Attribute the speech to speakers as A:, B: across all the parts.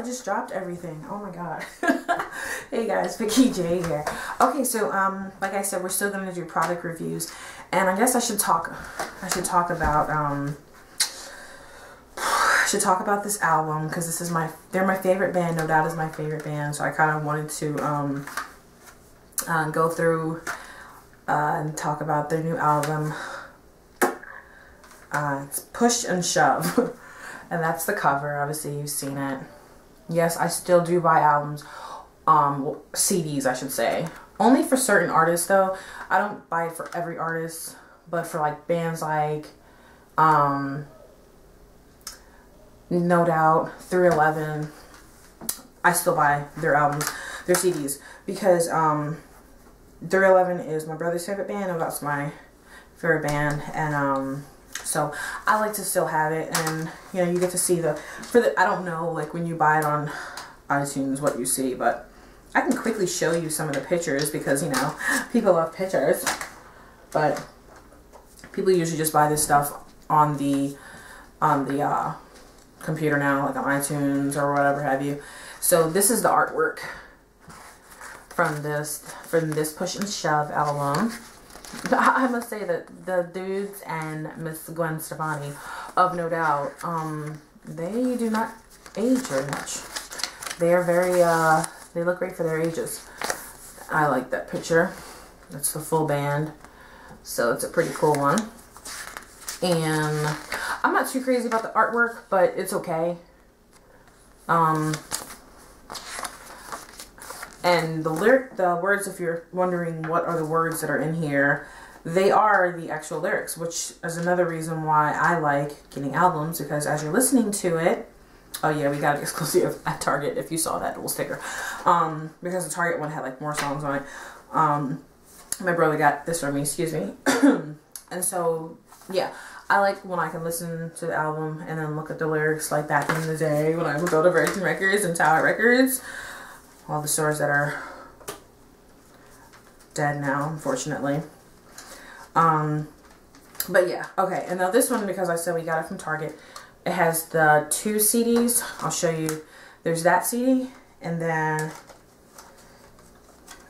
A: just dropped everything. Oh my god. Hey guys, Vicky J here. Okay, so like I said, we're still gonna do product reviews, and I guess I should talk about this album, because this is they're my favorite band. No Doubt is my favorite band, so I kind of wanted to go through and talk about their new album. It's Push and Shove, and that's the cover. Obviously, you've seen it. Yes, I still do buy albums, CDs, I should say. Only for certain artists, though. I don't buy it for every artist, but for like bands like No Doubt, 311, I still buy their albums, their CDs, because 311 is my brother's favorite band, and that's my favorite band, and so I like to still have it. And you know, you get to see I don't know, like when you buy it on iTunes what you see, but I can quickly show you some of the pictures, because you know, people love pictures, but people usually just buy this stuff on the computer now, like on iTunes or whatever have you. So this is the artwork from this Push and Shove album. I must say that the dudes and Miss Gwen Stefani of No Doubt, they do not age very much. They are very, they look great for their ages. I like that picture. That's the full band, so it's a pretty cool one. And I'm not too crazy about the artwork, but it's okay. And the words, if you're wondering what are the words that are in here, they are the actual lyrics, which is another reason why I like getting albums, because as you're listening to it, oh yeah, we got it exclusive at Target, if you saw that little sticker, because the Target one had like more songs on it. My brother got this from me, excuse me. And so, yeah, I like when I can listen to the album and then look at the lyrics, like back in the day when I would go to Virgin Records and Tower Records. All the stores that are dead now, unfortunately. But yeah, okay. And now this one, because I said we got it from Target, it has the 2 CDs. I'll show you. There's that CD, and then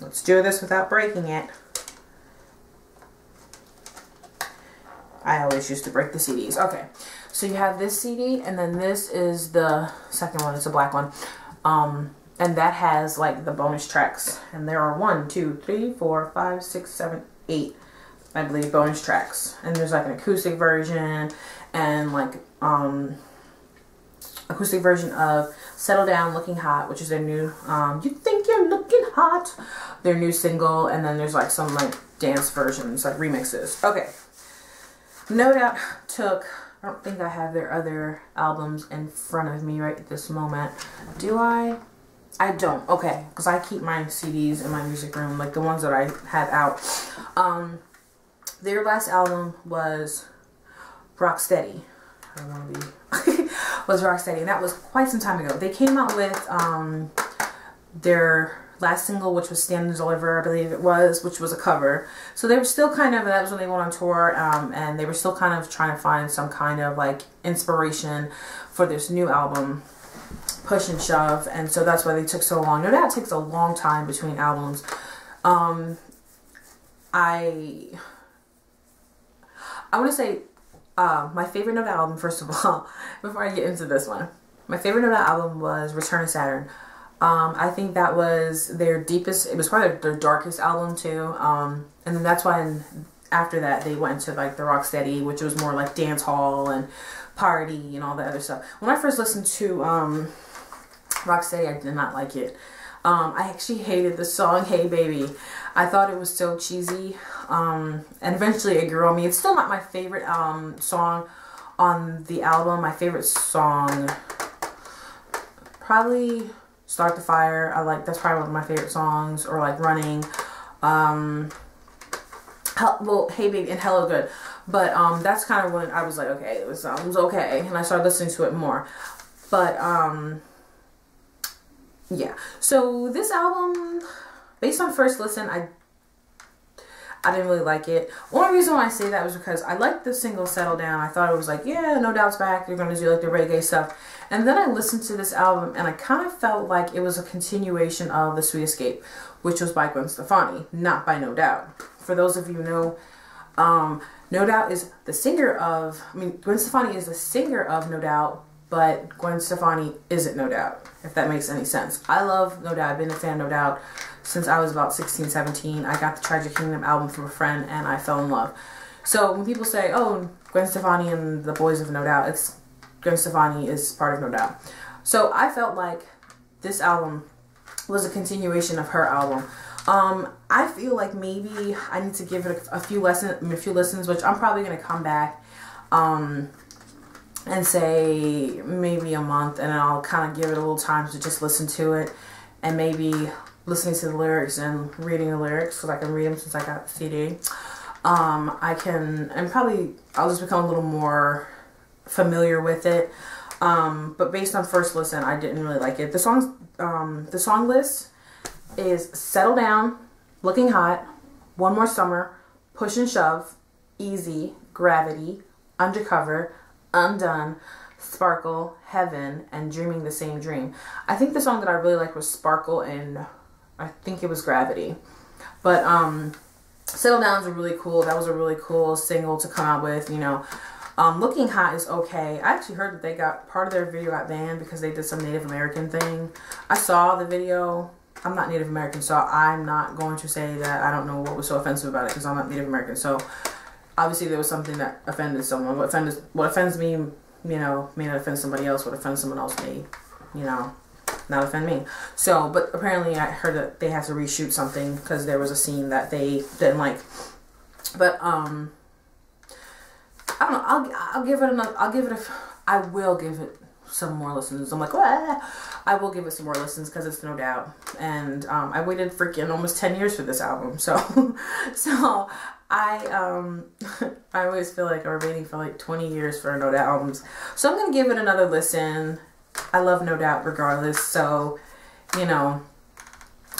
A: let's do this without breaking it. I always used to break the CDs. Okay, so you have this CD, and then this is the second one. It's a black one. And that has like the bonus tracks, and there are 1, 2, 3, 4, 5, 6, 7, 8, I believe, bonus tracks. And there's like an acoustic version, and like acoustic version of Settle Down, Looking Hot, which is their new You Think You're Looking Hot, their new single. And then there's like some like dance versions, like remixes. Okay, No Doubt took, I don't think I have their other albums in front of me right at this moment. Do I? I don't. Okay, because I keep my CDs in my music room, like the ones that I have out. Their last album was Rocksteady. I don't want to be was Rocksteady, and that was quite some time ago. They came out with their last single, which was Stand and Deliver, I believe it was, which was a cover. So they were still kind of, that was when they went on tour, and they were still kind of trying to find some kind of like inspiration for this new album, Push and Shove. And so that's why they took so long. No doubt it takes a long time between albums. I want to say my favorite No Doubt album, first of all, before I get into this one, my favorite No Doubt album was Return of Saturn. I think that was their deepest, it was probably their darkest album too. And then that's when, after that, they went to like the Rocksteady, which was more like dance hall and party and all that other stuff. When I first listened to Rocksteady, I did not like it. I actually hated the song Hey Baby. I thought it was so cheesy, and eventually it grew on me. It's still not my favorite song on the album. My favorite song, probably Start the Fire. That's probably one of my favorite songs, or like Running. Well, Hey Baby and Hello Good. But that's kind of when I was like, okay, it was okay, and I started listening to it more. But yeah. So this album, based on first listen, I didn't really like it. One reason why I say that was because I liked the single Settle Down. I thought it was like, yeah, No Doubt's back. They're going to do like the reggae stuff. And then I listened to this album and I kind of felt like it was a continuation of The Sweet Escape, which was by Gwen Stefani, not by No Doubt. For those of you who know, No Doubt is the singer of, Gwen Stefani is the singer of No Doubt, but Gwen Stefani isn't No Doubt, if that makes any sense. I love No Doubt. I've been a fan of No Doubt since I was about 16, 17. I got the Tragic Kingdom album from a friend and I fell in love. So when people say, oh, Gwen Stefani and the boys of No Doubt, it's Gwen Stefani is part of No Doubt. So I felt like this album was a continuation of her album. I feel like maybe I need to give it a few listens, which I'm probably going to come back and say maybe a month, and then I'll kind of give it a little time to just listen to it, and maybe listening to the lyrics and reading the lyrics, because I can read them since I got the CD. I can, and probably I'll just become a little more familiar with it. But based on first listen, I didn't really like it. The song list is Settle Down, Looking Hot, One More Summer, Push and Shove, Easy, Gravity, Undercover, Undone, Sparkle, Heaven, and Dreaming the Same Dream. I think the song that I really liked was Sparkle, and I think it was Gravity. But Settle Down is really cool. That was a really cool single to come out with, you know. Looking Hot is okay. I actually heard that they got, part of their video got banned because they did some Native American thing. I saw the video. I'm not Native American, so I'm not going to say that I don't know what was so offensive about it, because I'm not Native American. So obviously there was something that offended someone. What offends me, you know, may not offend somebody else. What offends someone else may, you know, not offend me. So, but apparently I heard that they had to reshoot something because there was a scene that they didn't like. But I don't know. I'll give it another. I will give it some more listens. I'm like, I will give it some more listens because it's No Doubt. And I waited freaking almost 10 years for this album. So, I always feel like I'm waiting for like 20 years for No Doubt albums. So I'm gonna give it another listen. I love No Doubt regardless. So, you know,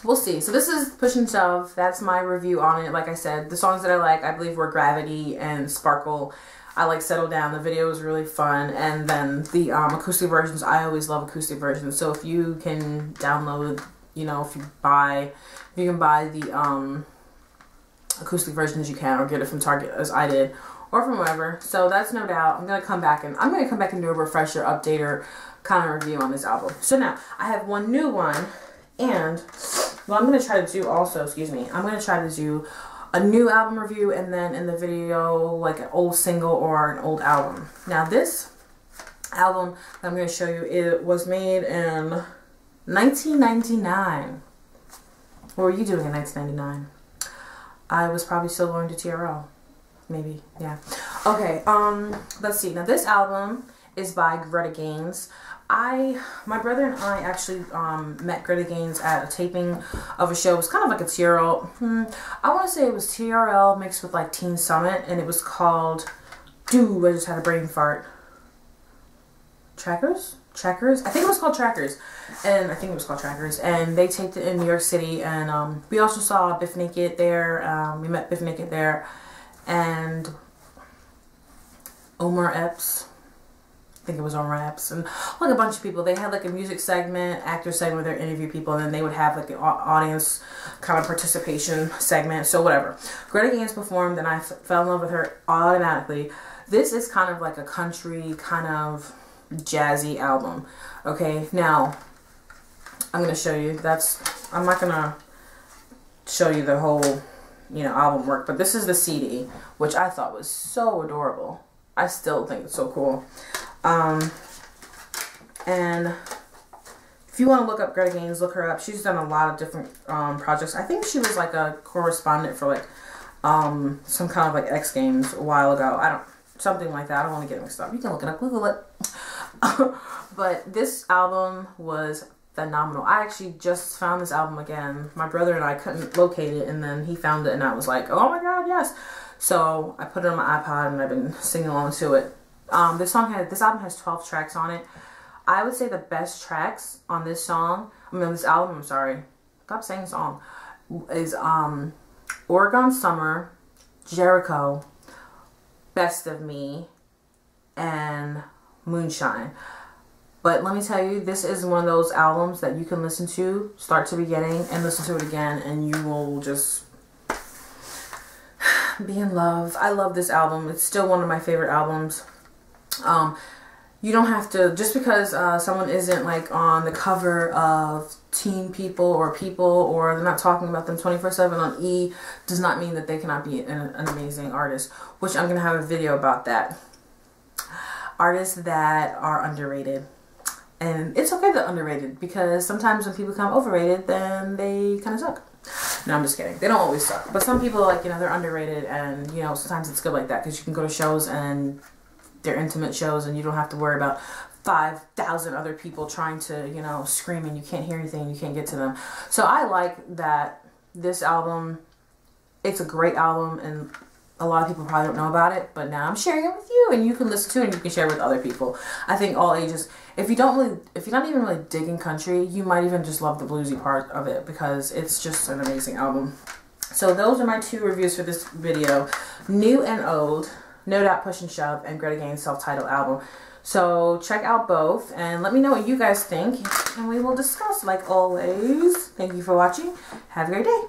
A: we'll see. So this is Push and Shove. That's my review on it. Like I said, the songs that I like, I believe, were Gravity and Sparkle. I like Settle Down. The video was really fun. And then the acoustic versions, I always love acoustic versions. So if you can download, you know, if you can buy the acoustic versions, you can, or get it from Target as I did, or from wherever. So that's No Doubt. I'm going to come back and do a refresher, updater kind of review on this album. So now I have one new one, and what I'm going to try to do also, I'm going to try to do a new album review, and then in the video, like an old single or an old album. Now this album that I'm going to show you, it was made in 1999. What were you doing in 1999? I was probably still going to TRL. Maybe, yeah. Okay, let's see. Now this album is by Greta Gaines. My brother and I actually met Greta Gaines at a taping of a show. It was kind of like a TRL. I want to say it was TRL mixed with like Teen Summit, and it was called, dude, I just had a brain fart. Trackers? I think it was called Trackers. And they taped it in New York City, and we also saw Biff Naked there. We met Biff Naked there, and Omar Epps. I think it was Omar Epps, and like a bunch of people. They had like a music segment, actor segment where they interview people, and then they would have like an audience kind of participation segment. So whatever. Greta Gaines performed, and I fell in love with her automatically. This is kind of like a country, kind of jazzy album. Okay, now I'm gonna show you. I'm not gonna show you the whole, you know, album work, but this is the CD, which I thought was so adorable. I still think it's so cool. And if you want to look up Greta Gaines, look her up. She's done a lot of different projects. I think she was like a correspondent for like some kind of like X Games a while ago. Something like that. I don't want to get mixed up. You can look it up, Google it. But this album was phenomenal. I actually just found this album again. My brother and I couldn't locate it, and then he found it, and I was like, oh my god, yes. So I put it on my iPod, and I've been singing along to it. This album has 12 tracks on it. I would say the best tracks on this album, I'm sorry, stop saying song, is Oregon Summer, Jericho, Best of Me, and Moonshine. But let me tell you, this is one of those albums that you can listen to start to beginning and listen to it again, and you will just be in love. I love this album. It's still one of my favorite albums. You don't have to, just because someone isn't like on the cover of Teen People, or they're not talking about them 24/7 on E, does not mean that they cannot be an amazing artist, which I'm going to have a video about that. Artists that are underrated. And it's okay they're underrated, because sometimes when people become overrated, then they kind of suck. No, I'm just kidding. They don't always suck. But some people, like, you know, they're underrated, and, you know, sometimes it's good like that, because you can go to shows, and they're intimate shows, and you don't have to worry about 5,000 other people trying to, you know, scream, and you can't hear anything, and you can't get to them. So I like that this album, it's a great album, and a lot of people probably don't know about it, but now I'm sharing it with you, and you can listen to it, and you can share it with other people. I think all ages. If you're not even really digging country, you might even just love the bluesy part of it, because it's just an amazing album. So those are my 2 reviews for this video: New and Old, No Doubt, Push and Shove, and Greta Gaines' self-titled album. So check out both, and let me know what you guys think, and we will discuss like always. Thank you for watching. Have a great day.